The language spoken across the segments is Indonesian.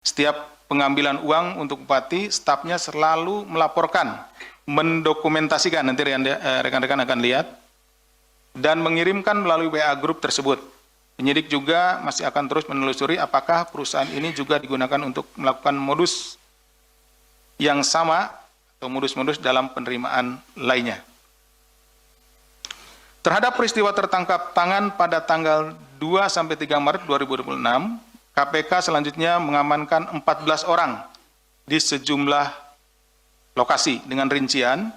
Setiap pengambilan uang untuk bupati, stafnya selalu melaporkan, mendokumentasikan, nanti rekan-rekan akan lihat, dan mengirimkan melalui WA Group tersebut. Penyidik juga masih akan terus menelusuri apakah perusahaan ini juga digunakan untuk melakukan modus yang sama atau modus-modus dalam penerimaan lainnya. Terhadap peristiwa tertangkap tangan pada tanggal 2-3 Maret 2026, KPK selanjutnya mengamankan 14 orang di sejumlah lokasi dengan rincian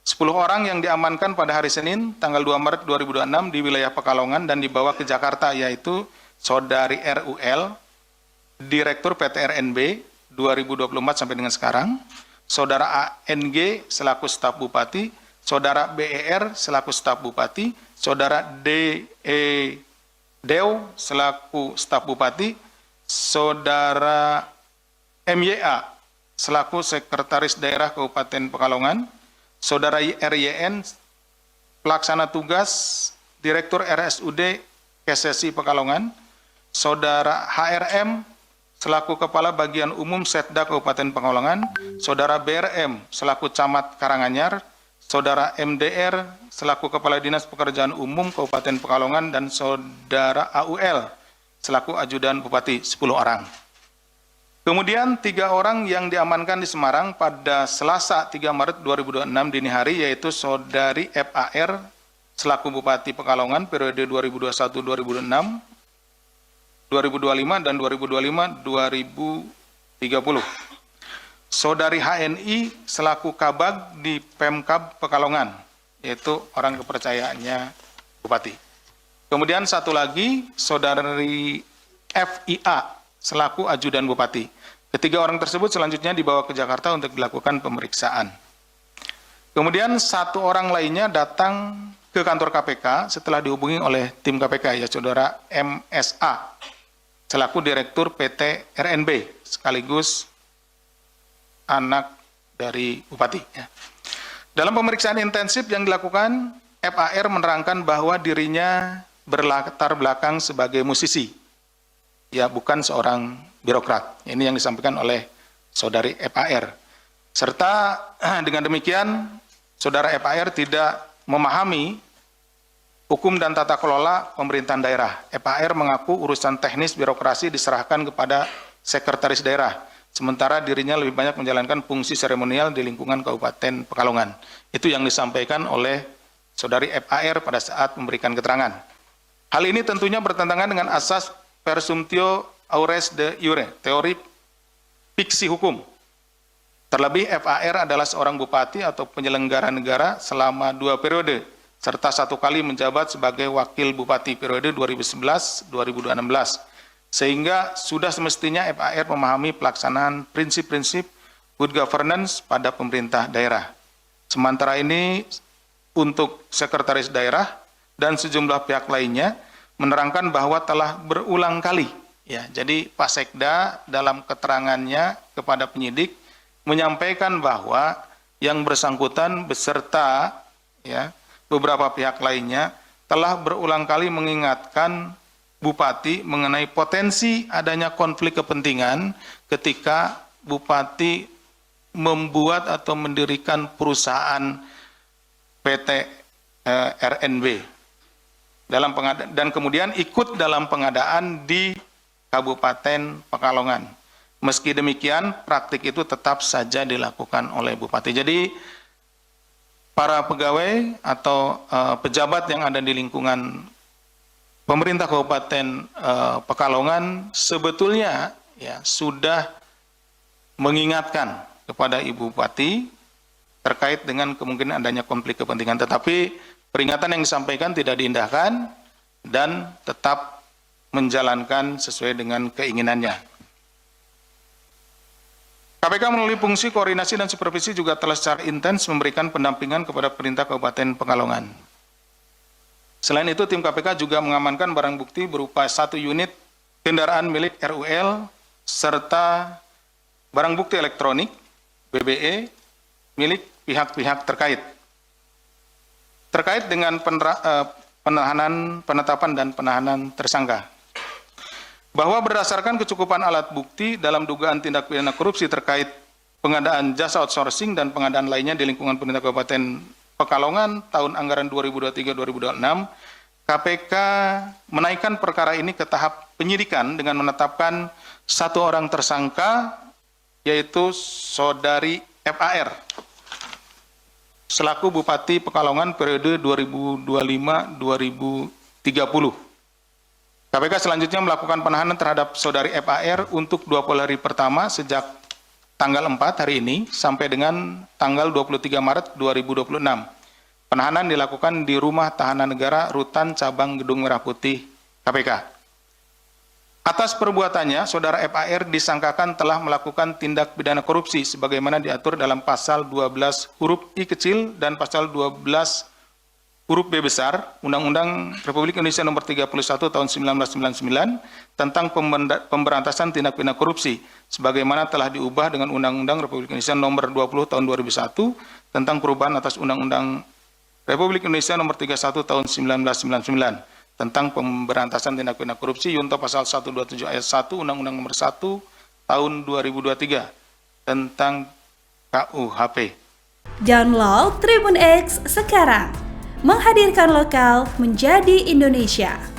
10 orang yang diamankan pada hari Senin tanggal 2 Maret 2026 di wilayah Pekalongan dan dibawa ke Jakarta, yaitu Saudari RUL, Direktur PT RNB 2024 sampai dengan sekarang, Saudara ANG selaku staf Bupati, Saudara BER selaku staf Bupati, Saudara Dew selaku staf Bupati, Saudara MYA selaku Sekretaris Daerah Kabupaten Pekalongan, Saudara RYN Pelaksana Tugas Direktur RSUD KSSI Pekalongan, Saudara HRM selaku Kepala Bagian Umum Setda Kabupaten Pekalongan, Saudara BRM selaku Camat Karanganyar, Saudara MDR selaku Kepala Dinas Pekerjaan Umum Kabupaten Pekalongan, dan Saudara AUL selaku Ajudan Bupati, 10 orang. Kemudian 3 orang yang diamankan di Semarang pada Selasa 3 Maret 2026 dini hari, yaitu Saudari FAR selaku Bupati Pekalongan periode 2021-2026, 2025 dan 2025-2030. Saudari HNI selaku Kabag di Pemkab Pekalongan, yaitu orang kepercayaannya Bupati. Kemudian satu lagi, Saudari FIA selaku Ajudan Bupati. Ketiga orang tersebut selanjutnya dibawa ke Jakarta untuk dilakukan pemeriksaan. Kemudian 1 orang lainnya datang ke kantor KPK setelah dihubungi oleh tim KPK, ya Saudara MSA selaku Direktur PT RNB sekaligus anak dari Bupati. Ya. Dalam pemeriksaan intensif yang dilakukan, FAR menerangkan bahwa dirinya berlatar belakang sebagai musisi, ya bukan seorang birokrat. Ini yang disampaikan oleh Saudari FAR. Serta dengan demikian, Saudara FAR tidak memahami hukum dan tata kelola pemerintahan daerah. FAR mengaku urusan teknis birokrasi diserahkan kepada Sekretaris Daerah, sementara dirinya lebih banyak menjalankan fungsi seremonial di lingkungan Kabupaten Pekalongan. Itu yang disampaikan oleh Saudari FAR pada saat memberikan keterangan. Hal ini tentunya bertentangan dengan asas presumptio aures de iure, teori fiksi hukum. Terlebih FAR adalah seorang bupati atau penyelenggara negara selama 2 periode, serta 1 kali menjabat sebagai wakil bupati periode 2011-2016. Sehingga sudah semestinya FAR memahami pelaksanaan prinsip-prinsip good governance pada pemerintah daerah. Sementara ini untuk Sekretaris Daerah dan sejumlah pihak lainnya menerangkan bahwa telah berulang kali, ya. Jadi Pak Sekda dalam keterangannya kepada penyidik menyampaikan bahwa yang bersangkutan beserta, ya, beberapa pihak lainnya telah berulang kali mengingatkan Bupati mengenai potensi adanya konflik kepentingan ketika Bupati membuat atau mendirikan perusahaan PT RNB dan kemudian ikut dalam pengadaan di Kabupaten Pekalongan. Meski demikian, praktik itu tetap saja dilakukan oleh Bupati. Jadi para pegawai atau pejabat yang ada di lingkungan pemerintah Kabupaten Pekalongan sebetulnya, ya, sudah mengingatkan kepada Ibu Bupati terkait dengan kemungkinan adanya konflik kepentingan, tetapi peringatan yang disampaikan tidak diindahkan dan tetap menjalankan sesuai dengan keinginannya. KPK melalui fungsi koordinasi dan supervisi juga telah secara intens memberikan pendampingan kepada pemerintah Kabupaten Pekalongan. Selain itu, tim KPK juga mengamankan barang bukti berupa 1 unit kendaraan milik RUL serta barang bukti elektronik BBE milik pihak-pihak terkait. Terkait dengan penetapan dan penahanan tersangka. bahwa berdasarkan kecukupan alat bukti dalam dugaan tindak pidana korupsi terkait pengadaan jasa outsourcing dan pengadaan lainnya di lingkungan pemerintah Kabupaten Pekalongan tahun anggaran 2023-2026, KPK menaikkan perkara ini ke tahap penyidikan dengan menetapkan satu orang tersangka, yaitu Saudari FAR, selaku Bupati Pekalongan periode 2025-2030. KPK selanjutnya melakukan penahanan terhadap Saudari FAR untuk 20 hari pertama sejak tanggal 4 hari ini sampai dengan tanggal 23 Maret 2026. Penahanan dilakukan di Rumah Tahanan Negara Rutan Cabang Gedung Merah Putih KPK. Atas perbuatannya, Saudara FAR disangkakan telah melakukan tindak pidana korupsi sebagaimana diatur dalam pasal 12 huruf I kecil dan pasal 12 huruf B besar Undang-Undang Republik Indonesia Nomor 31 Tahun 1999 tentang pemberantasan tindak pidana korupsi sebagaimana telah diubah dengan Undang-Undang Republik Indonesia Nomor 20 Tahun 2001 tentang perubahan atas Undang-Undang Republik Indonesia Nomor 31 Tahun 1999 tentang pemberantasan tindak pidana korupsi junto pasal 127 ayat 1 Undang-Undang Nomor 1 Tahun 2023 tentang KUHP. Download Tribun X sekarang. Menghadirkan lokal menjadi Indonesia.